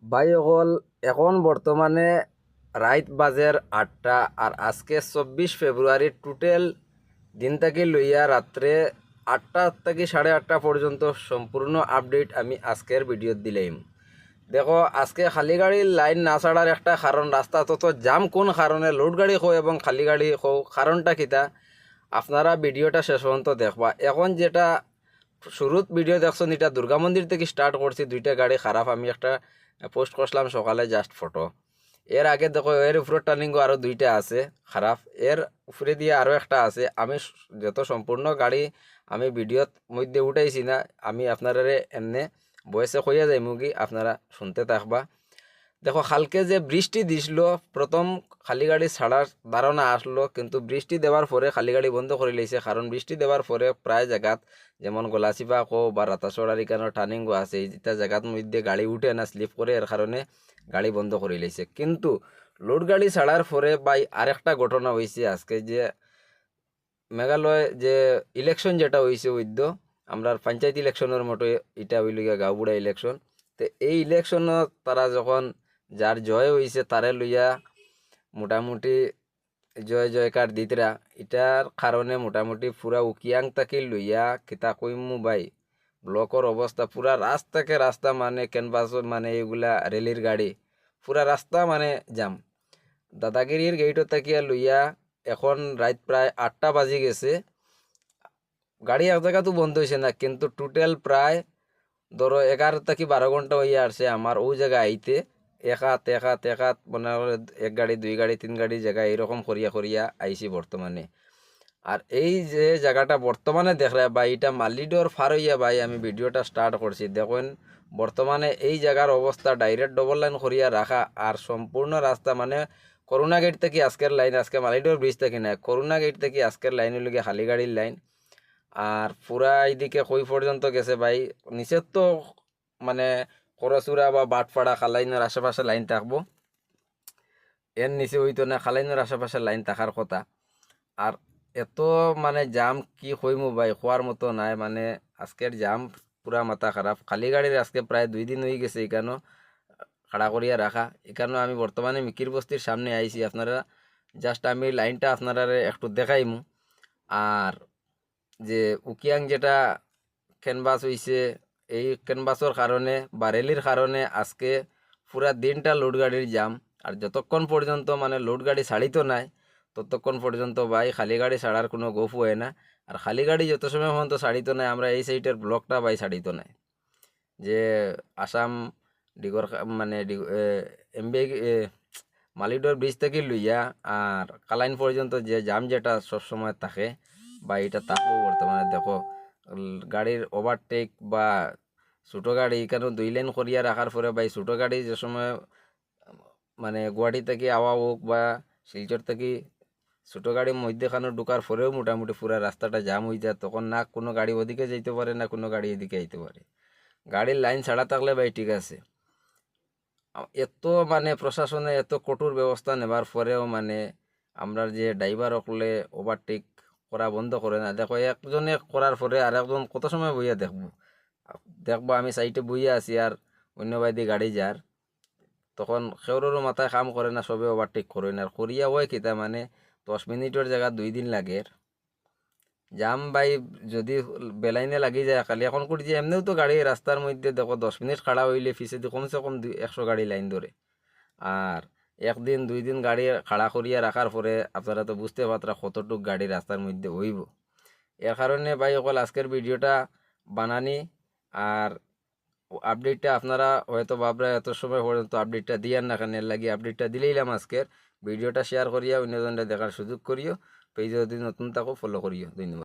ভাই অকল এখন বর্তমানে রাইত বাজের 8টা আর আজকে 24 ফেব্রুয়ারি টোটাল দিন থেকে লইয়া রাত্রে 8টা থেকে 8:30 পর্যন্ত সম্পূর্ণ আপডেট আমি আজকের ভিডিওত দিলাম। দেখো আজকে খালি গাড়ির লাইন না ছাড়ার একটা কারণ রাস্তা তত জাম কোন কারণে লোড গাড়ি খো এবং খালি গাড়ি খো কারণটা কিতা আপনারা ভিডিওটা শেষ পর্যন্ত দেখবা। এখন যেটা শুরুত ভিডিও দেখছেন এটা দুর্গা মন্দির থেকে স্টার্ট করছি, দুইটা গাড়ি খারাপ আমি একটা পোস্ট করছিলাম সকালে জাস্ট ফটো। এর আগে দেখো এর উপরে টার্নিংও আরও দুইটা আছে খারাপ, এর উপরে দিয়ে আরও একটা আছে। আমি যত সম্পূর্ণ গাড়ি আমি ভিডিওর মধ্যে উঠাইছি না, আমি আপনারা এমনি বয়সে কইয়া যাই মুগি আপনারা শুনতে থাকবা। দেখো কালকে যে বৃষ্টি দিছিল প্রথম খালি গাড়ি ছাড়ার ধারণা আসলো, কিন্তু বৃষ্টি দেওয়ার পরে খালি গাড়ি বন্ধ করে লইছে। কারণ বৃষ্টি দেওয়ার পরে প্রায় জায়গাত যেমন গলাচিপা কো বা রাতাচড়ার এখানে টার্নিংও আছে, এইটা জায়গার মধ্যে গাড়ি উঠে না, স্লিপ করে, এর কারণে গাড়ি বন্ধ করে লইছে। কিন্তু লোড গাড়ি ছাড়ার পরে বাই আরেকটা ঘটনা হয়েছে আজকে, যে মেঘালয় যে ইলেকশন যেটা হয়েছে ওইদ্য আমরা পঞ্চায়েত ইলেকশনের মতো এটা হইল গিয়া গাঁওবুড়া ইলেকশন। তো এই ইলেকশনত তারা যখন যার জয় হয়েছে তারে লইয়া মোটামুটি জয় জয়কার দিতরা, এটার কারণে মোটামুটি পুরা উকিয়াং তাকে লইয়া কিতা কইমু ভাই, ব্লকর অবস্থা পুরা রাস্তাকে রাস্তা মানে ক্যানভাস মানে এগুলা রেলির গাড়ি পুরা রাস্তা মানে জাম। দাদাগিরির গেইটত তাকিয়া লইয়া এখন রাত প্রায় 8টা বাজি গেছে, গাড়ি এক জায়গা তো বন্ধ হয়েছে না, কিন্তু টোটাল প্রায় ধরো 11 থেকে 12 ঘন্টা হইয়া আসছে আমার ওই জায়গায় আইতে। এক হাত মনে করে এক গাড়ি দুই গাড়ি তিন গাড়ি জায়গা এরকম করিয়া করিয়া আইছি বর্তমানে। আর এই যে জায়গাটা বর্তমানে দেখলে ভাই এটা মালিডোর ফার হইয়া ভাই আমি ভিডিওটা স্টার্ট করছি, দেখুন বর্তমানে এই জায়গার অবস্থা ডাইরেক্ট ডবল লাইন করিয়া রাখা। আর সম্পূর্ণ রাস্তা মানে করুণা গেট থেকে আজকের লাইন, আজকে মালিডোর ব্রিজ থেকে না, করুণা গেট থেকে আজকের লাইন হইল গিয়ে খালি গাড়ির লাইন। আর পুরা এইদিকে কই পর্যন্ত গেছে ভাই, নিচের তো মানে করচুরা বা বাটপাড়া খালাইনের আশেপাশে লাইন থাকবো, এর নিচে হইতো না, খালাইনের আশেপাশে লাইন থাকার কথা। আর এত মানে জাম কি কইমু ভাই, খোয়ার মতো নাই, মানে আজকের জাম পুরা মাথা খারাপ। খালি গাড়ির আজকে প্রায় 2 দিন হয়ে গেছে এখানেও খাড়া করিয়া রাখা। এখানেও আমি বর্তমানে মিকির বস্তির সামনে আইছি, আপনারা জাস্ট আমি লাইনটা আপনারা একটু দেখাইমু। আর যে উকিয়াং যেটা ক্যানভাস হইছে, এই ক্যানভাসের কারণে বা রেলির কারণে আজকে পুরা দিনটা লোড গাড়ির জাম। আর যতক্ষণ পর্যন্ত মানে লোড গাড়ি ছাড়িত নাই ততক্ষণ পর্যন্ত ভাই খালি গাড়ি ছাড়ার কোনো গোফ হয় না। আর খালি গাড়ি যত সময় পর্যন্ত ছাড়িত নাই আমরা এই সাইডের ব্লকটা ভাই ছাড়িত নাই, যে আসাম ডিগর মানে এমবি মালিডোর ব্রিজ থেকে লইয়া আর কালাইন পর্যন্ত যে জাম যেটা সবসময় থাকে বা এটা থাকবো বর্তমানে। দেখো গাড়ির ওভারটেক বা ছোটো গাড়ি এখানে 2 লেন করিয়া রাখার পরে ভাই ছোটো গাড়ি যে সময় মানে গুয়াহাটি থেকে আওয়া হোক বা শিলচর থেকে ছোটো গাড়ির মধ্যেখানে ঢুকার পরেও মোটামুটি পুরো রাস্তাটা জাম হয়ে যায়, তখন না কোনো গাড়ি ওদিকে যাইতে পারে না কোনো গাড়ি এদিকে আইতে পারে। গাড়ির লাইন ছাড়া থাকলে ভাই ঠিক আছে, এত মানে প্রশাসনে এত কঠোর ব্যবস্থা নেবার পরেও মানে আমরা যে ড্রাইভার হকলে ওভারটেক করা বন্ধ করে না। দেখো একজনে করার পরে আর একজন কত সময় বইয়া দেখবো, দেখবো আমি সাইডে বইয়া আছি আর অন্য বাইদি গাড়ি যার, তখন সেওরেরও মাথায় কাম করে না, সবে ওভারটেক করে না। আর করিয়া হয় কিতা মানে 10 মিনিটের জায়গা 2 দিন লাগে জাম ভাই। যদি বেলাইনে লাগি যায় খালি এখন করি যে এমনিও তো গাড়ি রাস্তার মধ্যে দেখো 10 মিনিট খাড়া হইলে ফিসে কমসে কম 100 গাড়ি লাইন ধরে। আর 1 দিন 2 দিন গাড়ি খাড়া করিয়া রাখার পরে আপনারা তো বুঝতে পারতরা কতটুক গাড়ি রাস্তার মধ্যে হইব। এর কারণে ভাই সকল আজকের ভিডিওটা বানানি। আর আপডেটটা আপনারা হয়তো ভাবরা এত সময় পর্যন্ত আপডেটটা দিয়ার না, কেন এর লাগি আপডেটটা দিলেইলাম আজকের ভিডিওটা শেয়ার করিয়া অন্যজনরা দেখার সুযোগ করিও। পেজে যদি নতুন থাকো ফলো করিও। ধন্যবাদ।